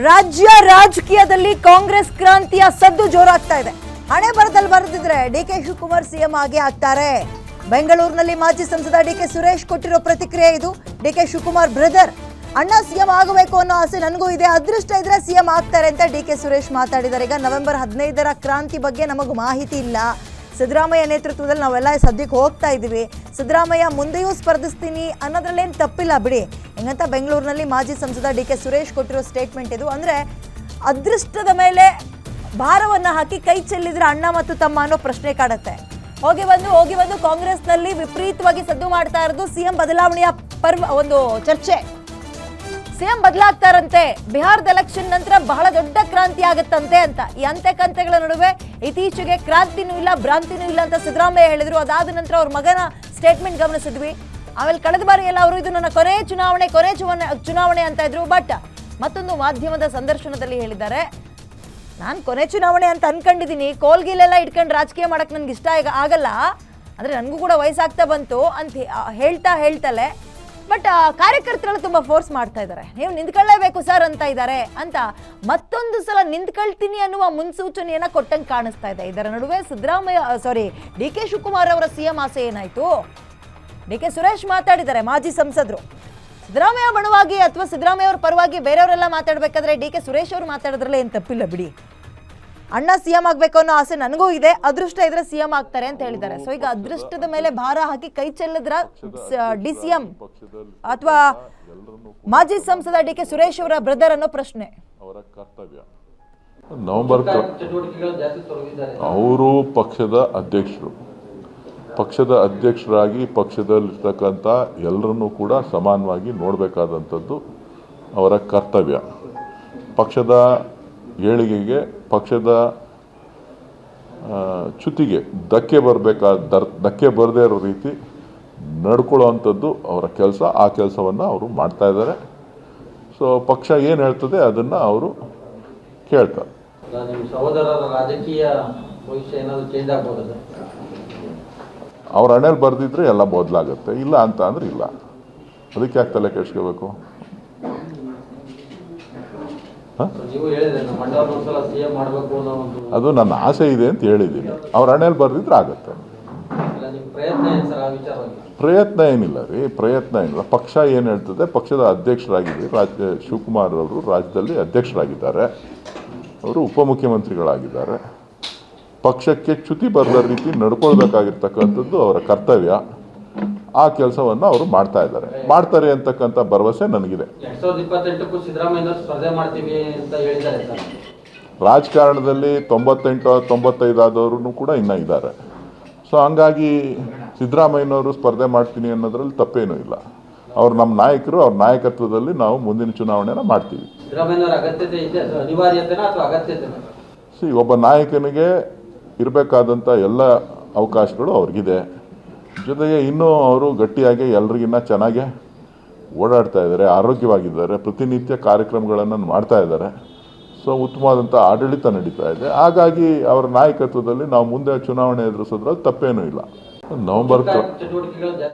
ರಾಜ್ಯ ರಾಜಕೀಯದಲ್ಲಿ ಕಾಂಗ್ರೆಸ್ ಕ್ರಾಂತಿಯ ಸದ್ದು ಜೋರಾಗ್ತಾ ಇದೆ. ಹಣೆ ಬರದಲ್ಲಿ ಬರೆದಿದ್ರೆ ಡಿಕೆ ಶಿವಕುಮಾರ್ ಸಿಎಂ ಆಗೇ ಆಗ್ತಾರೆ. ಬೆಂಗಳೂರಿನಲ್ಲಿ ಮಾಜಿ ಸಂಸದ ಡಿಕೆ ಸುರೇಶ್ ಕೊಟ್ಟಿರೋ ಪ್ರತಿಕ್ರಿಯೆ ಇದು. ಡಿಕೆ ಶಿವಕುಮಾರ್ ಬ್ರದರ್, ಅಣ್ಣ ಸಿಎಂ ಆಗಬೇಕು ಅನ್ನೋ ಆಸೆ ನನಗೂ ಇದೆ, ಅದೃಷ್ಟ ಇದ್ರೆ ಸಿಎಂ ಆಗ್ತಾರೆ ಅಂತ ಡಿಕೆ ಸುರೇಶ್ ಮಾತಾಡಿದ್ದಾರೆ. ಈಗ ನವೆಂಬರ್ 15ರ ಕ್ರಾಂತಿ ಬಗ್ಗೆ ನಮಗೆ ಮಾಹಿತಿ ಇಲ್ಲ. ಸಿದ್ದರಾಮಯ್ಯ ನೇತೃತ್ವದಲ್ಲಿ ನಾವೆಲ್ಲ ಸದ್ಯಕ್ಕೆ ಹೋಗ್ತಾ ಇದ್ದೀವಿ. ಸಿದ್ದರಾಮಯ್ಯ ಮುಂದೆಯೂ ಸ್ಪರ್ಧಿಸ್ತೀನಿ ಅನ್ನೋದ್ರಲ್ಲೇನು ತಪ್ಪಿಲ್ಲ ಬಿಡಿ ಹೆಂಗಂತ ಬೆಂಗಳೂರಿನಲ್ಲಿ ಮಾಜಿ ಸಂಸದ ಡಿಕೆ ಸುರೇಶ್ ಕೊಟ್ಟಿರೋ ಸ್ಟೇಟ್ಮೆಂಟ್ ಇದು. ಅಂದರೆ ಅದೃಷ್ಟದ ಮೇಲೆ ಭಾರವನ್ನು ಹಾಕಿ ಕೈ ಚೆಲ್ಲಿದ್ರೆ ಅಣ್ಣ ಮತ್ತು ತಮ್ಮ ಅನ್ನೋ ಪ್ರಶ್ನೆ ಕಾಡುತ್ತೆ. ಹೋಗಿ ಬಂದು ಕಾಂಗ್ರೆಸ್ನಲ್ಲಿ ವಿಪರೀತವಾಗಿ ಸದ್ದು ಮಾಡ್ತಾ ಇರೋದು ಸಿಎಂ ಬದಲಾವಣೆಯ ಒಂದು ಚರ್ಚೆ. ಸಿಎಂ ಬದಲಾಗ್ತಾರಂತೆ, ಬಿಹಾರದ ಎಲೆಕ್ಷನ್ ನಂತರ ಬಹಳ ದೊಡ್ಡ ಕ್ರಾಂತಿ ಆಗುತ್ತಂತೆ ಅಂತ. ಈ ಅಂತೆಕಂತೆಗಳ ನಡುವೆ ಇತ್ತೀಚೆಗೆ ಕ್ರಾಂತಿನೂ ಇಲ್ಲ ಭ್ರಾಂತಿನೂ ಇಲ್ಲ ಅಂತ ಸಿದ್ದರಾಮಯ್ಯ ಹೇಳಿದ್ರು. ಅದಾದ ನಂತರ ಅವ್ರ ಮಗನ ಸ್ಟೇಟ್ಮೆಂಟ್ ಗಮನಿಸಿದ್ವಿ. ಆಮೇಲೆ ಕಳೆದ ಬಾರಿ ಎಲ್ಲ ಅವರು ಇದು ನನ್ನ ಕೊನೆ ಚುನಾವಣೆ ಅಂತ ಇದ್ರು. ಬಟ್ ಮತ್ತೊಂದು ಮಾಧ್ಯಮದ ಸಂದರ್ಶನದಲ್ಲಿ ಹೇಳಿದ್ದಾರೆ, ನಾನು ಕೊನೆ ಚುನಾವಣೆ ಅಂತ ಅನ್ಕೊಂಡಿದ್ದೀನಿ, ಕೋಲ್ಗಿಲೆಲ್ಲ ಇಟ್ಕೊಂಡು ರಾಜಕೀಯ ಮಾಡಕ್ಕೆ ನನ್ಗೆ ಇಷ್ಟ ಆಗಲ್ಲ, ಅಂದರೆ ನನಗೂ ಕೂಡ ವಯಸ್ಸಾಗ್ತಾ ಬಂತು ಅಂತ ಹೇಳ್ತಲೇ ಬಟ್ ಕಾರ್ಯಕರ್ತರೆಲ್ಲ ತುಂಬ ಫೋರ್ಸ್ ಮಾಡ್ತಾ ಇದ್ದಾರೆ. ನೀವು ನಿಂತ್ಕೊಳ್ಳೇಬೇಕು ಸರ್ ಅಂತ ಇದ್ದಾರೆ ಅಂತ ಮತ್ತೊಂದು ಸಲ ನಿಂತ್ಕೊಳ್ತೀನಿ ಅನ್ನುವ ಮುನ್ಸೂಚನೆಯನ್ನ ಕೊಟ್ಟಂಗೆ ಕಾಣಿಸ್ತಾ ಇದೆ. ಇದರ ನಡುವೆ ಡಿ ಕೆ ಶಿವಕುಮಾರ್ ಅವರ ಸಿಎಂ ಆಸೆ ಏನಾಯ್ತು? ಡಿ ಕೆ ಸುರೇಶ್ ಮಾತಾಡಿದ್ದಾರೆ, ಮಾಜಿ ಸಂಸದರು. ಸಿದ್ದರಾಮಯ್ಯ ಬಣವಾಗಿ ಅಥವಾ ಸಿದ್ದರಾಮಯ್ಯ ಅವ್ರ ಪರವಾಗಿ ಬೇರೆಯವರೆಲ್ಲ ಮಾತಾಡಬೇಕಾದ್ರೆ ಡಿ ಕೆ ಸುರೇಶ್ ಅವರು ಮಾತಾಡಿದ್ರಲ್ಲ ಏನು ತಪ್ಪಿಲ್ಲ ಬಿಡಿ. ಅಣ್ಣ ಸಿಎಂ ಆಗಬೇಕು ಅನ್ನೋ ಆಸೆ ನನಗೂ ಇದೆ, ಅದೃಷ್ಟ ಇದ್ರೆ ಸಿಎಂ ಆಗ್ತಾರೆ ಅಂತ ಹೇಳಿದ್ದಾರೆ. ಸೊ ಈಗ ಅದೃಷ್ಟದ ಮೇಲೆ ಭಾರ ಹಾಕಿ ಕೈ ಚೆಲ್ಲಿದ್ರ ಡಿ ಸಿಎಂ ಅಥವಾ ಮಾಜಿ ಸಂಸದ ಡಿ ಕೆ ಸುರೇಶ್ ಅವರ ಬ್ರದರ್ ಅನ್ನೋ ಪ್ರಶ್ನೆ. ಅವರ ಕರ್ತವ್ಯ ನವೆಂಬರ್ ಅವರು ಪಕ್ಷದ ಅಧ್ಯಕ್ಷರಾಗಿ ಪಕ್ಷದಲ್ಲಿರ್ತಕ್ಕಂಥ ಎಲ್ಲರನ್ನೂ ಕೂಡ ಸಮಾನವಾಗಿ ನೋಡಬೇಕಾದಂಥದ್ದು ಅವರ ಕರ್ತವ್ಯ. ಪಕ್ಷದ ಏಳಿಗೆಗೆ, ಪಕ್ಷದ ಚ್ಯುತಿಗೆ ಧಕ್ಕೆ ಬರದೇ ಇರೋ ರೀತಿ ನಡ್ಕೊಳ್ಳೋ ಅಂಥದ್ದು ಅವರ ಕೆಲಸ. ಆ ಕೆಲಸವನ್ನು ಅವರು ಮಾಡ್ತಾ ಇದ್ದಾರೆ. ಸೊ ಪಕ್ಷ ಏನು ಹೇಳ್ತದೆ ಅದನ್ನು ಅವರು ಕೇಳ್ತಾರೆ. ಅವ್ರ ಹಣೆಯಲ್ಲಿ ಬರೆದಿದ್ರೆ ಎಲ್ಲ ಬದಲಾಗುತ್ತೆ, ಇಲ್ಲ ಅಂತ ಅಂದ್ರೆ ಇಲ್ಲ. ಅದಕ್ಕೆ ಯಾಕೆ ತಲೆ ಕೆಡಿಸ್ಕೋಬೇಕು? ಅದು ನನ್ನ ಆಸೆ ಇದೆ ಅಂತ ಹೇಳಿದ್ದೀನಿ. ಅವ್ರ ಹಣೆಯಲ್ಲಿ ಬರೆದಿದ್ರೆ ಆಗುತ್ತೆ. ಪ್ರಯತ್ನ ಏನಿಲ್ಲ ರೀ, ಪ್ರಯತ್ನ ಏನಿಲ್ಲ. ಪಕ್ಷ ಏನು ಹೇಳ್ತದೆ, ಪಕ್ಷದ ಅಧ್ಯಕ್ಷರಾಗಿದ್ದಾರೆ ಶಿವಕುಮಾರ್ ಅವರು, ರಾಜ್ಯದಲ್ಲಿ ಅಧ್ಯಕ್ಷರಾಗಿದ್ದಾರೆ, ಅವರು ಉಪಮುಖ್ಯಮಂತ್ರಿಗಳಾಗಿದ್ದಾರೆ. ಪಕ್ಷಕ್ಕೆ ಚ್ಯುತಿ ಬರದ ರೀತಿ ನಡ್ಕೊಳ್ಬೇಕಾಗಿರ್ತಕ್ಕಂಥದ್ದು ಅವರ ಕರ್ತವ್ಯ. ಆ ಕೆಲಸವನ್ನು ಅವರು ಮಾಡ್ತಾರೆ ಅಂತಕ್ಕಂಥ ಭರವಸೆ ನನಗಿದೆ. ರಾಜಕಾರಣದಲ್ಲಿ 98-95 ಆದವರು ಕೂಡ ಇನ್ನೂ ಇದ್ದಾರೆ. ಸೊ ಹಂಗಾಗಿ ಸಿದ್ದರಾಮಯ್ಯನವರು ಸ್ಪರ್ಧೆ ಮಾಡ್ತೀನಿ ಅನ್ನೋದ್ರಲ್ಲಿ ತಪ್ಪೇನೂ ಇಲ್ಲ. ಅವ್ರು ನಮ್ಮ ನಾಯಕರು, ಅವ್ರ ನಾಯಕತ್ವದಲ್ಲಿ ನಾವು ಮುಂದಿನ ಚುನಾವಣೆನ ಮಾಡ್ತೀವಿ. ಒಬ್ಬ ನಾಯಕನಿಗೆ ಇರಬೇಕಾದಂಥ ಎಲ್ಲ ಅವಕಾಶಗಳು ಅವ್ರಿಗಿದೆ. ಜೊತೆಗೆ ಇನ್ನೂ ಅವರು ಗಟ್ಟಿಯಾಗಿ ಎಲ್ರಿಗಿನ್ನ ಚೆನ್ನಾಗೆ ಓಡಾಡ್ತಾ ಇದ್ದಾರೆ, ಆರೋಗ್ಯವಾಗಿದ್ದಾರೆ, ಪ್ರತಿನಿತ್ಯ ಕಾರ್ಯಕ್ರಮಗಳನ್ನು ಮಾಡ್ತಾ ಇದ್ದಾರೆ. ಸೊ ಉತ್ತಮವಾದಂಥ ಆಡಳಿತ ನಡೀತಾ ಇದೆ. ಹಾಗಾಗಿ ಅವರ ನಾಯಕತ್ವದಲ್ಲಿ ನಾವು ಮುಂದೆ ಚುನಾವಣೆ ಎದುರಿಸೋದ್ರಲ್ಲಿ ತಪ್ಪೇನೂ ಇಲ್ಲ. ನವೆಂಬರ್